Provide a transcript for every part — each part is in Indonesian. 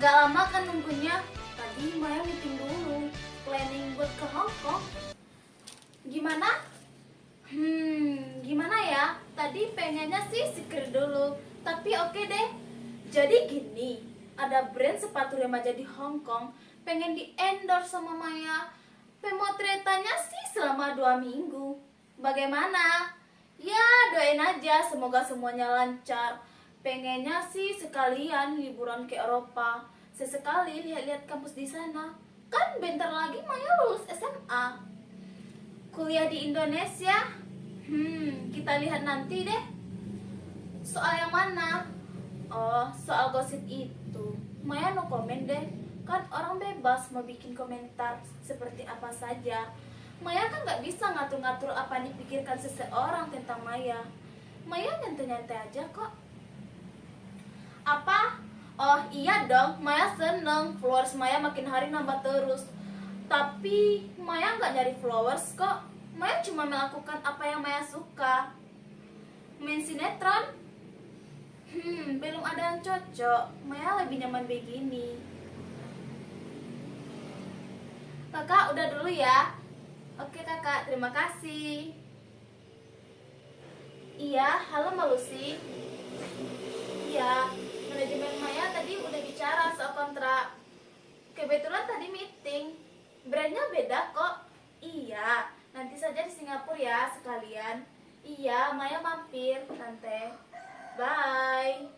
Gak lama kan nunggunya. Tadi Maya meeting dulu, planning buat ke Hong Kong. Gimana? Gimana ya? Tadi pengennya sih secret dulu, tapi oke deh. Jadi gini, ada brand sepatu remaja di Hong Kong, pengen di endorse sama Maya. Pemotretannya sih selama 2 minggu. Bagaimana? Ya doain aja, semoga semuanya lancar. Pengennya sih sekalian liburan ke Eropa, sesekali lihat-lihat kampus di sana. Kan bentar lagi Maya lulus SMA. Kuliah di Indonesia? Kita lihat nanti deh. Soal yang mana? Oh, soal gosip itu. Maya no komen deh. Kan orang bebas mau bikin komentar seperti apa saja. Maya kan gak bisa ngatur-ngatur apa yang dipikirkan seseorang tentang Maya. Maya nyantai-nyantai aja kok. Apa? Oh iya dong, Maya seneng followers Maya makin hari nambah terus. Tapi Maya gak nyari followers kok. Maya cuma melakukan apa yang Maya suka. Main sinetron? Belum ada yang cocok. Maya lebih nyaman begini. Kakak udah dulu ya. Oke kakak, terima kasih. Iya, halo Mbak Lucy. Iya, manajemen Maya tadi udah bicara soal kontrak. Kebetulan tadi meeting. Brandnya beda kok. Iya, nanti saja di Singapura ya sekalian. Iya, Maya mampir, Tante. Bye.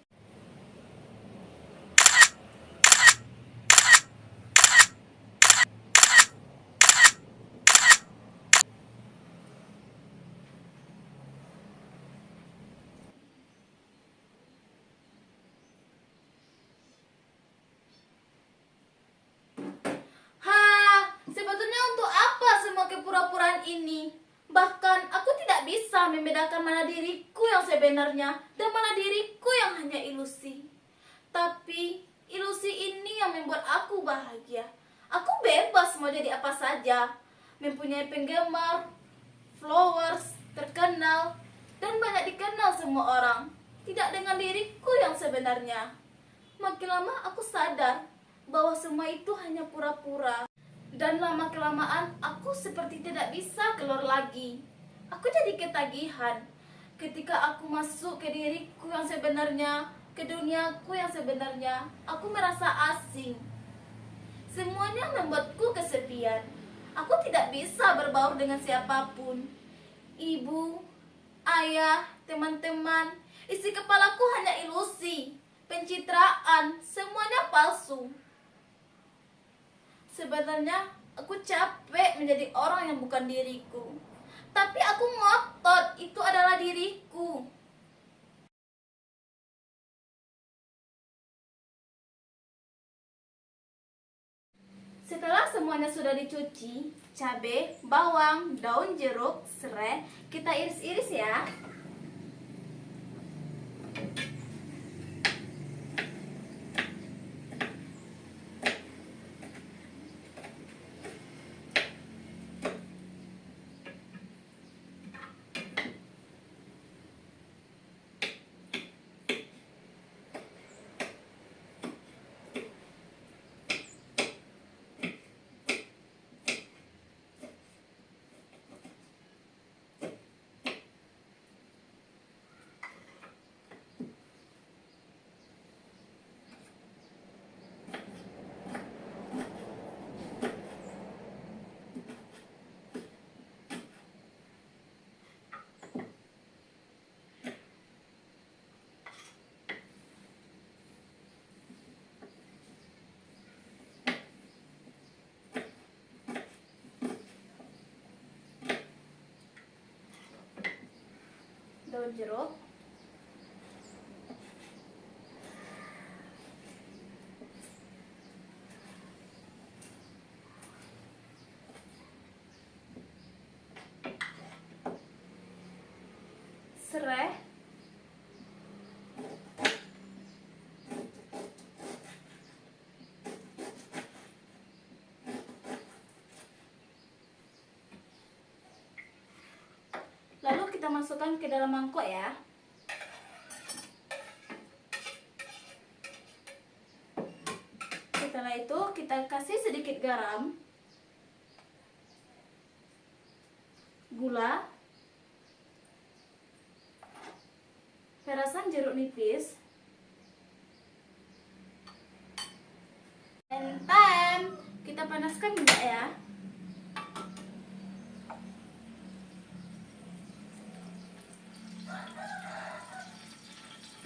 Sebetulnya untuk apa semua kepura-puraan ini? Bahkan aku tidak bisa membedakan mana diriku yang sebenarnya dan mana diriku yang hanya ilusi. Tapi ilusi ini yang membuat aku bahagia. Aku bebas mau jadi apa saja, mempunyai penggemar, followers, terkenal, dan banyak dikenal semua orang. Tidak dengan diriku yang sebenarnya. Makin lama aku sadar bahwa semua itu hanya pura-pura. Dan lama-kelamaan aku seperti tidak bisa keluar lagi. Aku jadi ketagihan ketika aku masuk ke diriku yang sebenarnya, ke duniaku yang sebenarnya. Aku merasa asing. Semuanya membuatku kesepian. Aku tidak bisa berbaur dengan siapapun. Ibu, ayah, teman-teman, isi kepalaku hanya ilusi, pencitraan, semuanya palsu. Sebenarnya aku capek menjadi orang yang bukan diriku. Tapi aku ngotot, itu adalah diriku. Setelah semuanya sudah dicuci, cabai, bawang, daun jeruk, serai, kita iris-iris ya. Daun jeruk, serai, lalu kita masukkan ke dalam mangkok ya. itu kita kasih sedikit garam, gula, perasan jeruk nipis, dan time. Kita panaskan minyak ya.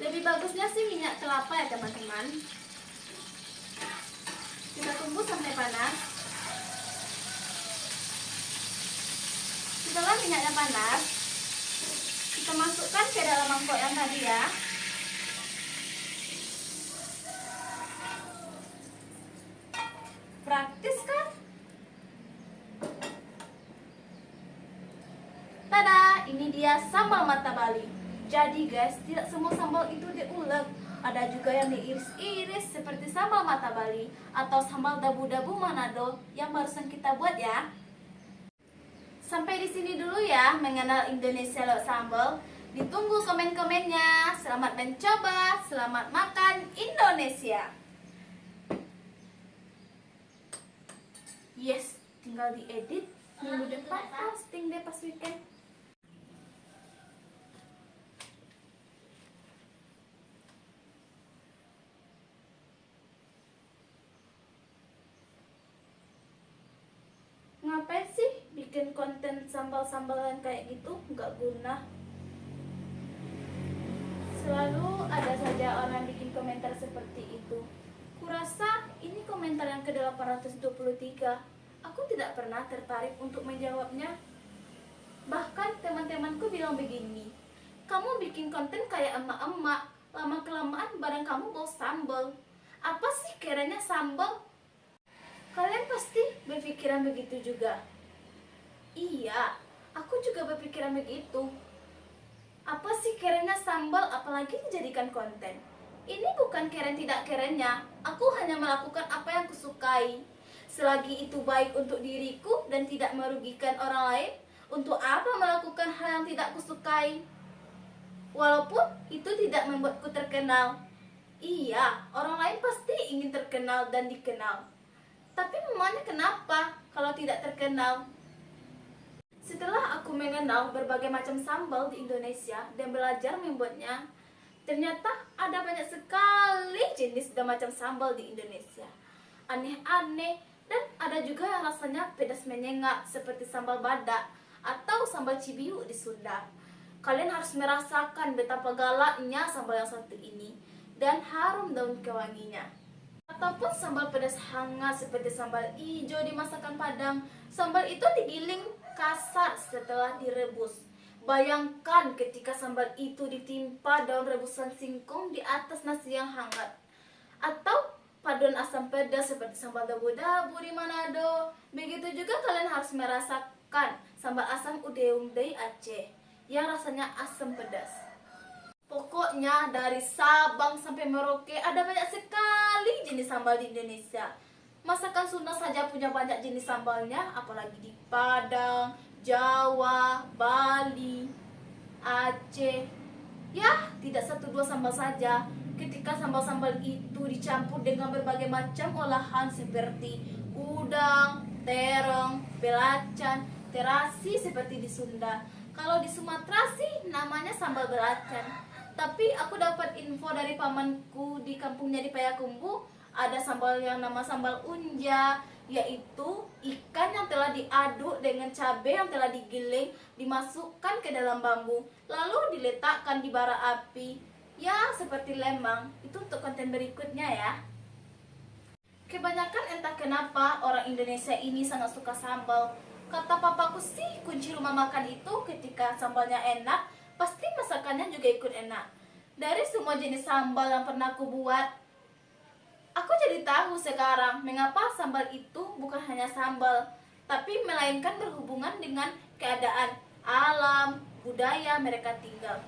Lebih bagusnya sih minyak kelapa ya teman-teman. Kita tunggu sampai panas. Setelah minyaknya panas, kita masukkan ke dalam mangkok yang tadi ya. Praktis kan? Tada, ini dia sambal mata Bali. Jadi guys, tidak semua sambal itu diulek. Ada juga yang diiris-iris seperti sambal mata Bali atau sambal dabu-dabu Manado yang barusan kita buat ya. Sampai di sini dulu ya mengenal Indonesia lewat sambal. Ditunggu komen-komennya. Selamat mencoba, selamat makan Indonesia. Yes, tinggal diedit. Minggu depan posting deh pas weekend. Ngapain sih bikin konten sambal-sambalan kayak gitu? Nggak guna. Selalu ada saja orang bikin komentar seperti itu. Kurasa ini komentar yang ke-823. Aku tidak pernah tertarik untuk menjawabnya. Bahkan teman-temanku bilang begini, kamu bikin konten kayak emak-emak, lama-kelamaan badan kamu bau sambal. Apa sih kiranya sambal? Kalian pasti berpikiran begitu juga. Iya, aku juga berpikiran begitu. Apa sih kerennya sambal apalagi dijadikan konten? Ini bukan keren tidak kerennya. Aku hanya melakukan apa yang kusukai. Selagi itu baik untuk diriku dan tidak merugikan orang lain, untuk apa melakukan hal yang tidak kusukai? Walaupun itu tidak membuatku terkenal. Iya, orang lain pasti ingin terkenal dan dikenal. Tapi memangnya kenapa kalau tidak terkenal? Setelah aku mengenal berbagai macam sambal di Indonesia dan belajar membuatnya, ternyata ada banyak sekali jenis dan macam sambal di Indonesia. Aneh-aneh, dan ada juga yang rasanya pedas menyengat seperti sambal badak atau sambal cibiu di Sunda. Kalian harus merasakan betapa galaknya sambal yang satu ini dan harum daun kewanginya. Ataupun sambal pedas hangat seperti sambal ijo di masakan Padang. Sambal itu digiling kasar setelah direbus. Bayangkan ketika sambal itu ditimpa daun rebusan singkong di atas nasi yang hangat. Atau paduan asam pedas seperti sambal dabu-dabu di Manado. Begitu juga kalian harus merasakan sambal asam udeung dari Aceh yang rasanya asam pedas. Pokoknya dari Sabang sampai Merauke ada banyak sekali jenis sambal di Indonesia. Masakan Sunda saja punya banyak jenis sambalnya, apalagi di Padang, Jawa, Bali, Aceh. Ya, tidak satu dua sambal saja. Ketika sambal-sambal itu dicampur dengan berbagai macam olahan seperti udang, terong, belacan, terasi seperti di Sunda. Kalau di Sumatera sih namanya sambal belacan. Tapi aku dapat info dari pamanku di kampungnya di Payakumbuh, ada sambal yang nama sambal unja, yaitu ikan yang telah diaduk dengan cabai yang telah digiling, dimasukkan ke dalam bambu, lalu diletakkan di bara api. Ya, seperti lemang. Itu untuk konten berikutnya ya. Kebanyakan entah kenapa orang Indonesia ini sangat suka sambal. Kata papaku sih, kunci rumah makan itu ketika sambalnya enak, pasti masakannya juga ikut enak. Dari semua jenis sambal yang pernah aku buat, aku jadi tahu sekarang mengapa sambal itu bukan hanya sambal, tapi melainkan berhubungan dengan keadaan alam, budaya mereka tinggal.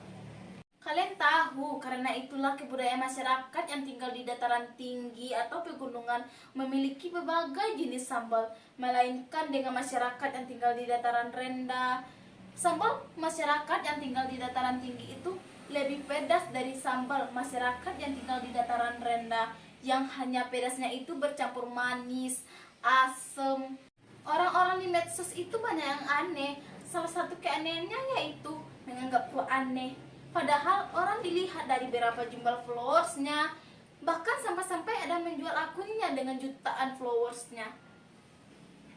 Kalian tahu, karena itulah kebudayaan masyarakat yang tinggal di dataran tinggi atau pegunungan memiliki berbagai jenis sambal, melainkan dengan masyarakat yang tinggal di dataran rendah. Sambal masyarakat yang tinggal di dataran tinggi itu lebih pedas dari sambal masyarakat yang tinggal di dataran rendah. yang hanya pedasnya itu bercampur manis, asem. Orang-orang di medsos itu banyak yang aneh. Salah satu keanehannya yaitu menganggap ku aneh. Padahal orang dilihat dari berapa jumlah followersnya. Bahkan sampai-sampai ada menjual akunnya dengan jutaan followersnya.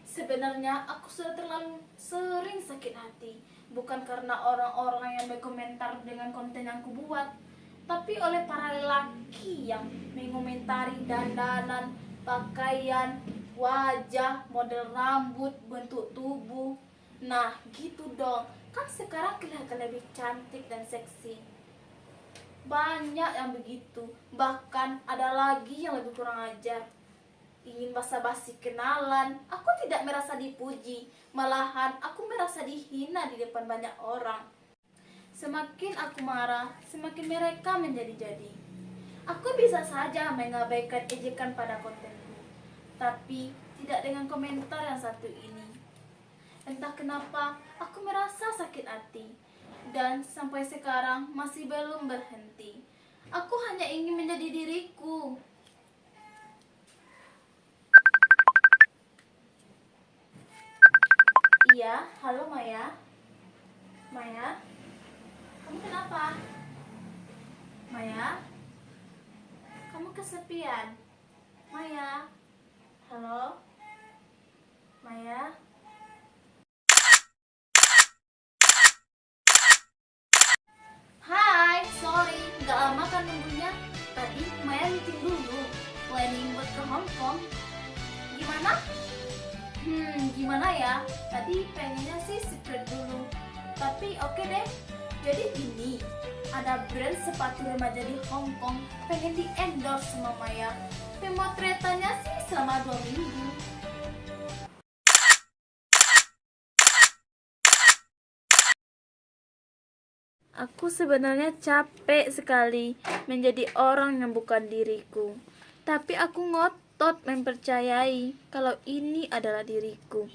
Sebenarnya aku sudah terlalu sering sakit hati. Bukan karena orang-orang yang berkomentar dengan konten yang ku buat, tapi oleh para lelaki yang mengomentari dandanan, pakaian, wajah, model rambut, bentuk tubuh. Nah, gitu dong. Kan sekarang kelihatan lebih cantik dan seksi. Banyak yang begitu. Bahkan ada lagi yang lebih kurang ajar. Ingin basa-basi kenalan, aku tidak merasa dipuji. Malahan aku merasa dihina di depan banyak orang. Semakin aku marah, semakin mereka menjadi-jadi. Aku bisa saja mengabaikan ejekan pada kontenku, tapi tidak dengan komentar yang satu ini. Entah kenapa, aku merasa sakit hati. Dan sampai sekarang masih belum berhenti. Aku hanya ingin menjadi diriku. Iya, halo Maya. Maya, kamu kenapa? Maya, kamu kesepian. Maya, halo. Maya. Hai, sorry, nggak lama kan nunggunya. Tadi Maya meeting dulu, planning buat ke Hong Kong. Gimana? Gimana ya? Tadi pengennya sih secret dulu. Tapi oke deh. Jadi gini, ada brand sepatu remaja di Hong Kong pengen di endorse sama Maya. Pemotretannya sih selama 2 minggu. Aku sebenarnya capek sekali menjadi orang yang bukan diriku. Tapi aku ngotot mempercayai kalau ini adalah diriku.